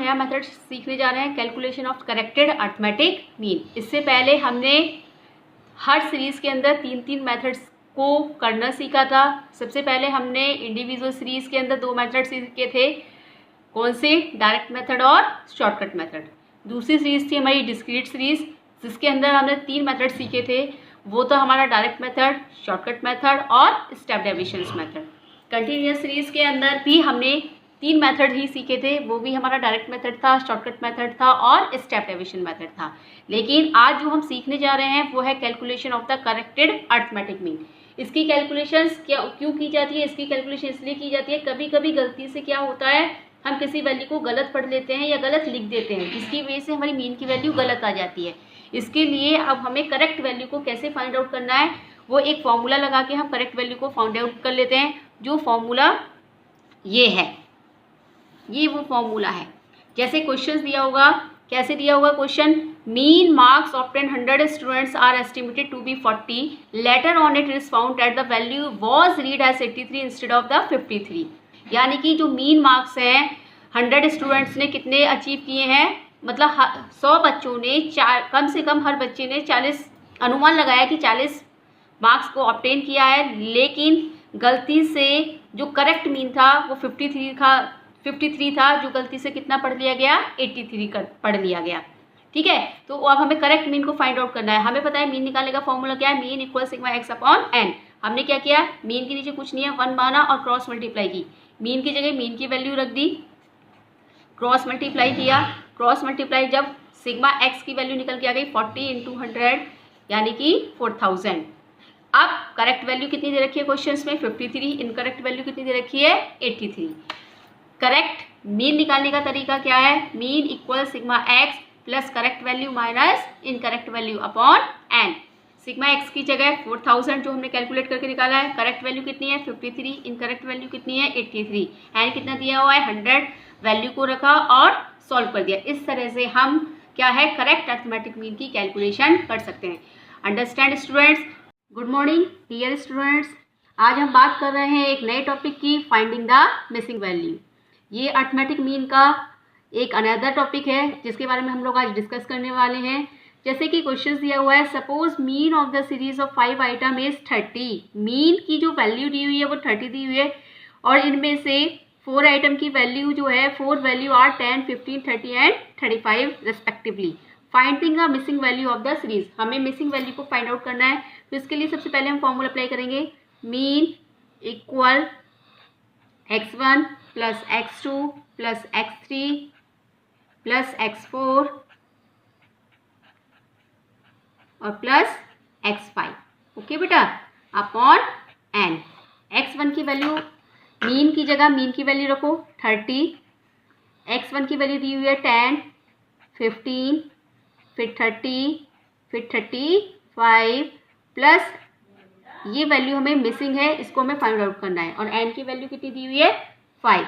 नया मेथड सीखने जा रहे हैं, calculation of corrected arithmetic mean. इससे पहले हमने हर सीरीज़ के अंदर 3 मेथड्स को करना सीखा था। सबसे पहले हमने इंडिविजुअल सीरीज़ के अंदर 2 मेथड सीखे थे, कौन से? डायरेक्ट मेथड और शॉर्टकट मेथड। दूसरी सीरीज़ थी हमारी डिस्क्रीट सीरीज़, जिसके अंदर हमने 3 मेथड सीखे थे। वो तो हमारा डायरेक्ट मेथड, शॉर्टकट मेथड और step deviations method. Continuous series के अंदर भी हमने 3 मेथड ही सीखे थे, वो भी हमारा डायरेक्ट मेथड था, शॉर्टकट मेथड था और स्टेप डेविएशन मेथड था। लेकिन आज जो हम सीखने जा रहे हैं वो है calculation of the corrected arithmetic mean. इसकी कैलकुलेशंस क्यों की जाती है? इसकी कैलकुलेशन इसलिए की जाती है, कभी कभी गलती से क्या होता है, हम किसी वैल्यू को गलत पढ़ लेते हैं या गलत लिख देते हैं, जिसकी वजह से हमारी मीन की वैल्यू गलत आ जाती है। इसके लिए अब हमें करेक्ट वैल्यू को कैसे फाइंड आउट करना है, वो एक फॉर्मूला लगा के हम करेक्ट वैल्यू को फाइंड आउट कर लेते हैं। जो फॉर्मूला ये है, ये वो फॉर्मूला है। जैसे क्वेश्चन दिया होगा, कैसे दिया होगा question? Mean marks obtained 100 students are estimated to be 40, later on it is found that the value was read as 83 instead of the 53। यानी कि जो मीन मार्क्स हैं 100 स्टूडेंट्स ने कितने अचीव किए हैं, मतलब 100 बच्चों ने कम से कम हर बच्चे ने 40, अनुमान लगाया कि 40 मार्क्स को ऑब्टेन किया है, लेकिन गलती से जो करेक्ट मीन था वो 53 था, जो गलती से कितना पढ़ लिया गया? 83 पढ़ लिया गया। ठीक है, तो अब हमें करेक्ट मीन को फाइंड आउट करना है। हमें पता है मीन निकालने का फॉर्मूला क्या है, mean equal sigma X upon N. हमने क्या किया, मीन के नीचे कुछ नहीं है, 1 माना और क्रॉस मल्टीप्लाई की। मीन की जगह मीन की वैल्यू रख दी, क्रॉस मल्टीप्लाई किया। क्रॉस मल्टीप्लाई जब सिग्मा एक्स की वैल्यू निकल के आ गई 40 × 100 यानी कि 4000। अब करेक्ट वैल्यू कितनी दे रखी है क्वेश्चंस में? 53। इनकरेक्ट वैल्यू कितनी दे रखी है? 83। करेक्ट मीन निकालने का तरीका क्या है? Mean equal sigma X plus correct value minus incorrect value upon N. Sigma X की जगह 4000 जो हमने कैलकुलेट करके निकाला है, करेक्ट वैल्यू कितनी है? 53, इनकरेक्ट वैल्यू कितनी है? 83। एन कितना दिया हुआ है? 100। वैल्यू को रखा और सॉल्व कर दिया। इस तरह से हम क्या है, करेक्ट अर्थमेटिक मीन की कैलकुलेशन कर सकते हैं। Understand students? Good morning dear students. आज हम बात कर रहे हैं एक नए टॉपिक की, फाइंडिंग द मिसिंग वैल्यू। ये अर्थमेटिक मीन का एक अनदर टॉपिक है जिसके बारे में हम लोग आज डिस्कस करने वाले हैं। जैसे कि क्वेश्चन दिया हुआ है, suppose mean of the series of 5 item is 30। Mean की जो वैल्यू दी हुई है वो 30 दी हुई है और इनमें से 4 आइटम की वैल्यू जो है, 4 value are 10, 15, 30 and 35 respectively. Finding the missing value of the series. हमें मिसिंग वैल्यू को फाइंड आउट करना है, तो इसके लिए सबसे पहले हम फॉर्मूला अप्लाई करेंगे। Mean equal x1 plus x2 plus x3 plus x4 और प्लस x5। ओके बेटा, अपॉन n। x1 की वैल्यू, मीन की जगह मीन की वैल्यू रखो 30, x1 की वैल्यू दी हुई है 10, 15, फिर 30, फिर 35 प्लस ये वैल्यू हमें मिसिंग है, इसको हमें फाइंड आउट करना है। और n की वैल्यू कितनी दी हुई है? 5।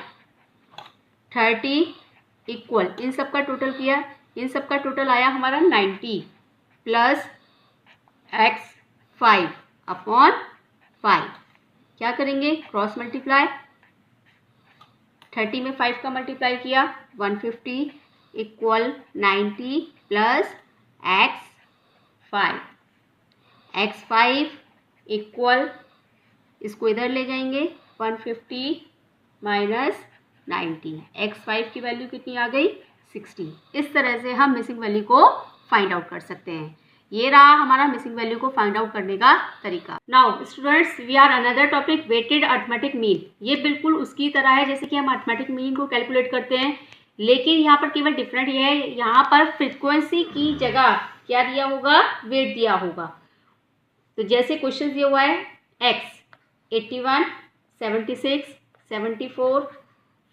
30 इक्वल, इन सब का टोटल किया, इन सब का टोटल आया हमारा 90 प्लस x5 अपॉन 5। क्या करेंगे? Cross multiply. 30 में 5 का मल्टीप्लाई किया 150 equal 90 plus x5। x5 equal, इसको इधर ले जाएंगे, 150 माइनस 90। x5 की वैल्यू कितनी आ गई? 60। इस तरह से हम मिसिंग वैल्यू को फाइंड आउट कर सकते हैं। ये रहा हमारा मिसिंग वैल्यू को फाइंड आउट करने का तरीका। Now students, we are another topic, weighted arithmetic mean. ये बिल्कुल उसकी तरह है जैसे कि हम अर्थमेटिक मीन को कैलकुलेट करते हैं, लेकिन यहाँ पर केवल डिफरेंट ये है, यहाँ पर फ्रीक्वेंसी की जगह क्या दिया होगा? वेट दिया होगा। तो जैसे क्वेश्चन दिया हुआ है x 81, 76, 74,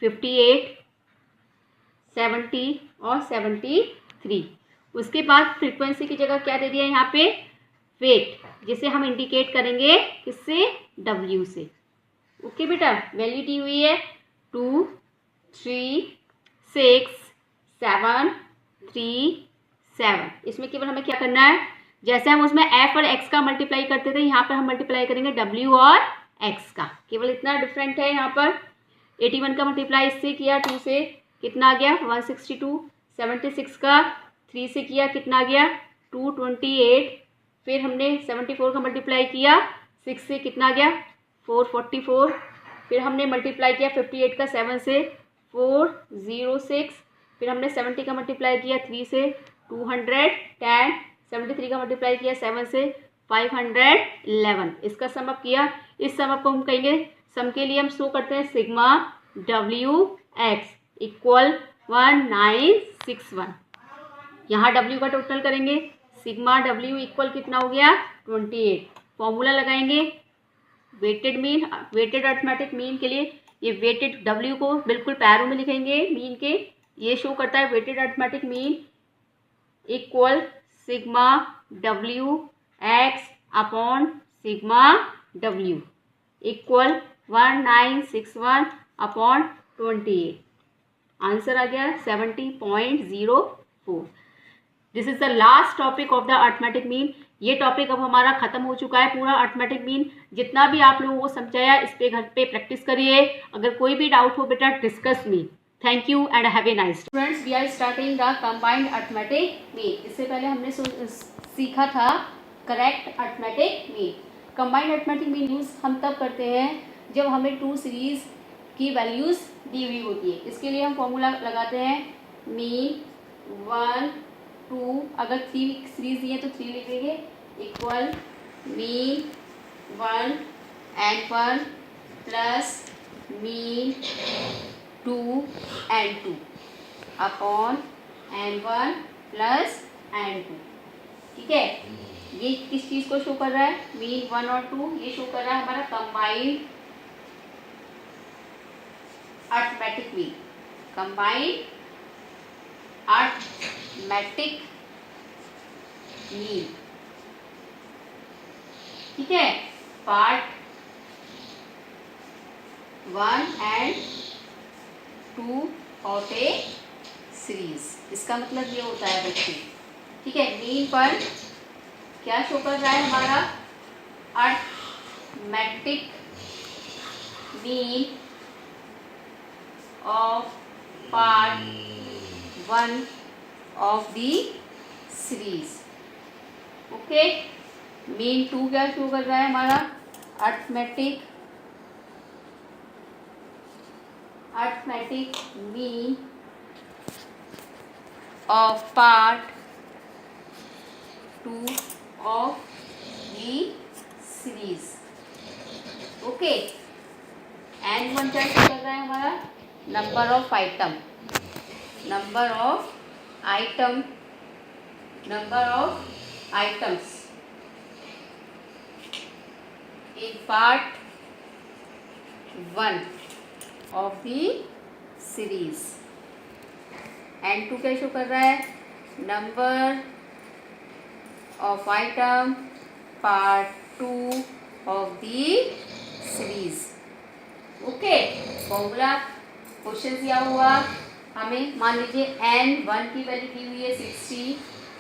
58, 70 और 73। उसके बाद फ्रीक्वेंसी की जगह क्या दे दिया यहाँ पे? वेट, जिसे हम इंडिकेट करेंगे किससे? w से। ओके बेटा, वैल्यू दी हुई है 2, 3, 6, 7, 3, 7। इसमें केवल हमें क्या करना है, जैसे हम उसमें f और x का मल्टीप्लाई करते थे, यहाँ पर हम मल्टीप्लाई करेंगे w और x का। केवल इतना डिफरेंट है यहाँ पर। 81 का मल्टीप्लाई इससे किया 2 से, कितना आ गया 162। 76 का 3 से किया कितना आ गया 228। फिर हमने 74 का मल्टीप्लाई किया 6 से कितना आ गया 444। फिर हमने मल्टीप्लाई किया 58 का 7 से 406। फिर हमने 70 का मल्टीप्लाई किया 3 से 210। 73 का मल्टीप्लाई किया 7 से 511। इसका सम अप किया। इस सम अप को हम कहेंगे, सम के लिए हम शो करते हैं सिग्मा WX इक्वल 1961। यहाँ W का टोटल करेंगे, सिग्मा W इक्वल कितना हो गया 28। फॉर्मूला लगाएंगे weighted mean, weighted arithmetic mean के लिए ये वेटेड W को बिल्कुल पैरों में लिखेंगे मीन के। ये शो करता है weighted arithmetic mean equal sigma WX upon sigma W equal 1961 upon 28। Answer आ गया 70.04। This is the last topic of the arithmetic mean. ये टॉपिक अब हमारा खत्म हो चुका है पूरा अर्थमेटिक मीन। जितना भी आप लोगों को समझाया इस पे घर पे प्रैक्टिस करिए। अगर कोई भी डाउट हो बेटा discuss me. Thank you and have a nice. Students we are starting the combined arithmetic mean. इससे पहले हमने सीखा था correct arithmetic mean. Combined arithmetic mean use हम तब करते हैं जब हमें 2 सीरीज की वैल्यूज दी हुई होती है। इसके लिए हम फॉर्मूला लगाते हैं मीन 1 2, अगर 3 सीरीज दी है तो 3 लिखेंगे equal mean 1 and 1 plus mean 2 and 2 upon and 1 plus and 2। ठीक है, ये किस चीज़ को शो कर रहा है मीन 1 और 2, ये शो कर रहा है हमारा combined arithmetic mean. Combined arithmetic mean. ठीक है, part 1 and 2 of A series. इसका मतलब ये होता है बच्चे, ठीक है, मीन पर क्या शो कर रहा है हमारा arithmetic mean of part 1 of the series. Okay, mean 2 क्या शो कर रहा है हमारा arithmetic mean of part 2 of the series. Okay, and 1 क्या शो कर रहा है हमारा number of item, number of items in part 1 of the series। and 2 क्या शो कर रहा है number of item part 2 of the series. Okay, formula question दिया हुआ हमें, मान लीजिए n1 की वैल्यू दी हुई है 60,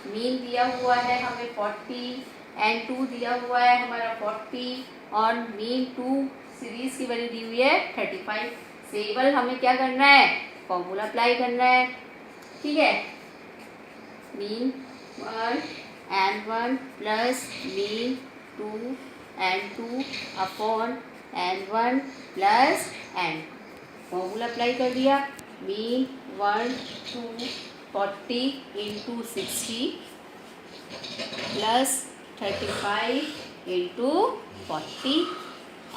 मीन दिया हुआ है हमें 40, n2 दिया हुआ है हमारा 40 और मीन 2 सीरीज की वैल्यू दी हुई है 35। केवल हमें क्या करना है फॉर्मूला अप्लाई करना है। ठीक है, mean 1 n1 plus mean 2 n2 upon n1 plus n। Formula apply कर दिया, mean 1 2 40 into 60 plus 35 into 40,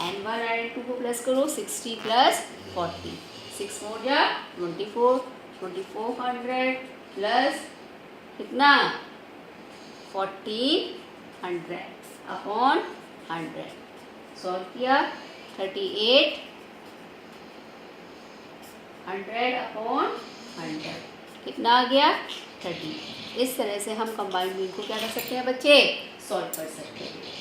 n1 और n2 को प्लस करो 60 प्लस 40, 6 4 जा 24, 2400 प्लस कितना 1400 अपॉन 100। सॉल्व किया 3800 अपॉन 100 कितना आ गया 30। इस तरह से हम कंबाइंड मीन को क्या कर सकते हैं बच्चे सॉल्व कर सकते हैं।